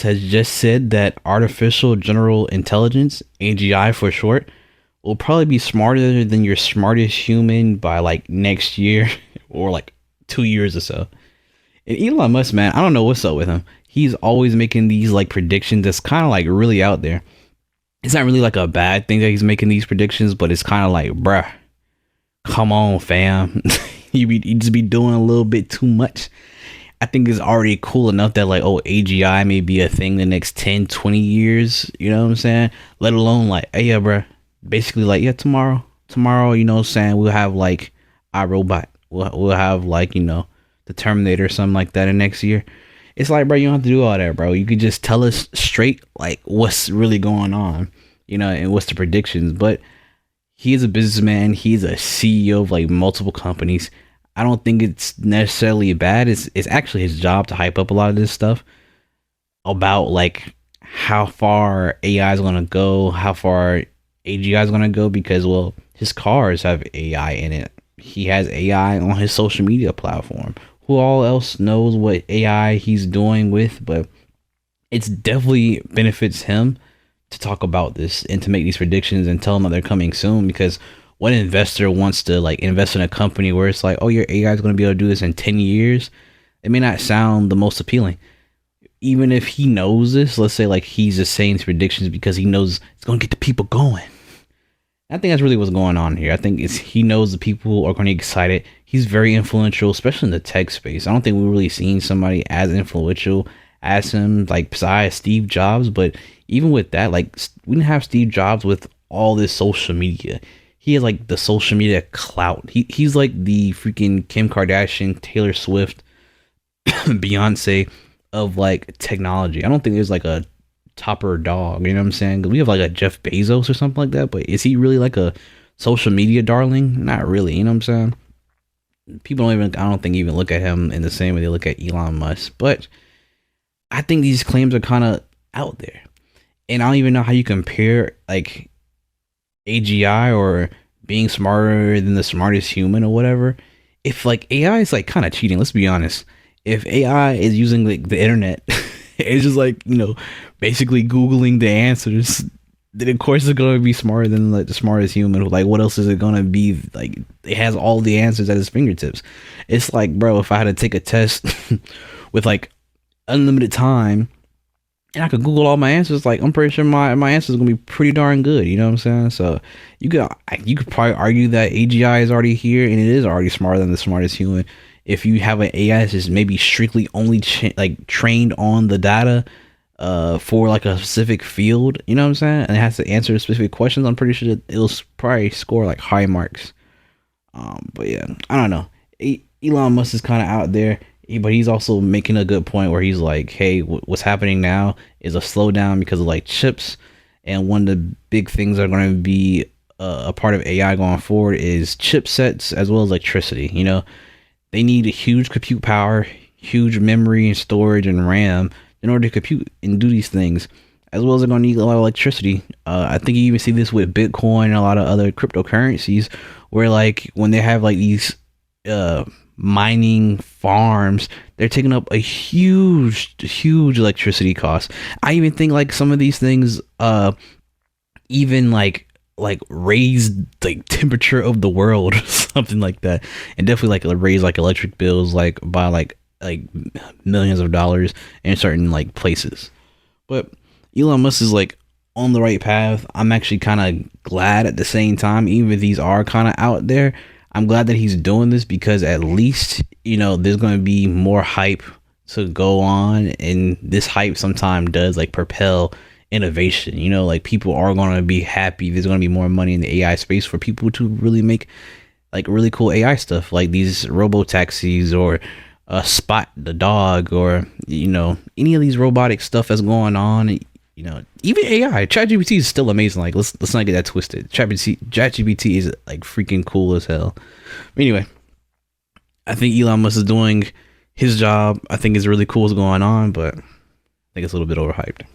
has just said that artificial general intelligence, AGI for short, will probably be smarter than your smartest human by like next year or like 2 years or so. And Elon Musk, man, I don't know what's up with him. He's always making these like predictions that's kind of like really out there. It's not really like a bad thing that he's making these predictions, but it's kind of like, bruh, come on, fam. You just be doing a little bit too much. I think it's already cool enough that like, oh, AGI may be a thing the next 10, 20 years. You know what I'm saying? Let alone like, hey, yeah, bruh. Basically like, yeah, tomorrow, you know what I'm saying? We'll have like iRobot. We'll have like, you know, the Terminator or something like that in next year. It's like, bro, you don't have to do all that, bro. You could just tell us straight like what's really going on, you know, and what's the predictions. But he is a businessman. He's a CEO of like multiple companies. I don't think it's necessarily bad. It's actually his job to hype up a lot of this stuff about like how far AI is gonna go, how far AGI is gonna go, because well, his cars have AI in it. He has AI on his social media platform. Who all else knows what AI he's doing with? But it's definitely benefits him to talk about this and to make these predictions and tell them that they're coming soon. Because what investor wants to like invest in a company where it's like, oh, your AI is going to be able to do this in 10 years? It may not sound the most appealing. Even if he knows this, let's say like he's just saying these predictions because he knows it's going to get the people going. I think that's really what's going on here. I think it's he knows the people are going to get excited. He's very influential, especially in the tech space. I don't think we've really seen somebody as influential as him, like besides Steve Jobs. But even with that, like we didn't have Steve Jobs with all this social media. He has like the social media clout. He's like the freaking Kim Kardashian, Taylor Swift, Beyonce of like technology. I don't think there's like a topper dog, you know what I'm saying? 'Cause we have like a Jeff Bezos or something like that, but is he really like a social media darling? Not really, you know what I'm saying? People don't even, I don't think, even look at him in the same way they look at Elon Musk. But I think these claims are kind of out there, and I don't even know how you compare like AGI or being smarter than the smartest human or whatever. If like AI is like kind of cheating, let's be honest. If AI is using like the internet, it's just like, you know, basically Googling the answers, then of course it's gonna be smarter than like the smartest human. Like, what else is it gonna be? Like, it has all the answers at its fingertips. It's like, bro, if I had to take a test with like unlimited time and I could Google all my answers, like I'm pretty sure my answers are gonna be pretty darn good. You know what I'm saying? So you could probably argue that AGI is already here and it is already smarter than the smartest human. If you have an AI that's just maybe strictly only like trained on the data for like a specific field, you know what I'm saying, and it has to answer specific questions, I'm pretty sure that it'll probably score like high marks. But yeah, I don't know. Elon Musk is kind of out there, but he's also making a good point where he's like, hey, what's happening now is a slowdown because of like chips, and one of the big things that are going to be a part of AI going forward is chipsets as well as electricity. You know, they need a huge compute power, huge memory and storage and RAM in order to compute and do these things, as well as they're going to need a lot of electricity. I think you even see this with Bitcoin and a lot of other cryptocurrencies, where like when they have like these mining farms, they're taking up a huge electricity cost. I even think like some of these things even like raise like temperature of the world or something like that, and definitely like raise like electric bills like by like millions of dollars in certain like places. But Elon Musk is like on the right path. I'm actually kind of glad at the same time, even if these are kind of out there, I'm glad that he's doing this, because at least, you know, there's going to be more hype to go on, and this hype sometimes does like propel innovation. You know, like people are going to be happy. There's going to be more money in the AI space for people to really make like really cool AI stuff, like these robo taxis or Spot the dog, or you know, any of these robotic stuff that's going on. You know, even AI, ChatGPT is still amazing. Like let's not get that twisted. ChatGPT is like freaking cool as hell. But anyway, I think Elon Musk is doing his job. I think it's really cool what's going on, but I think it's a little bit overhyped.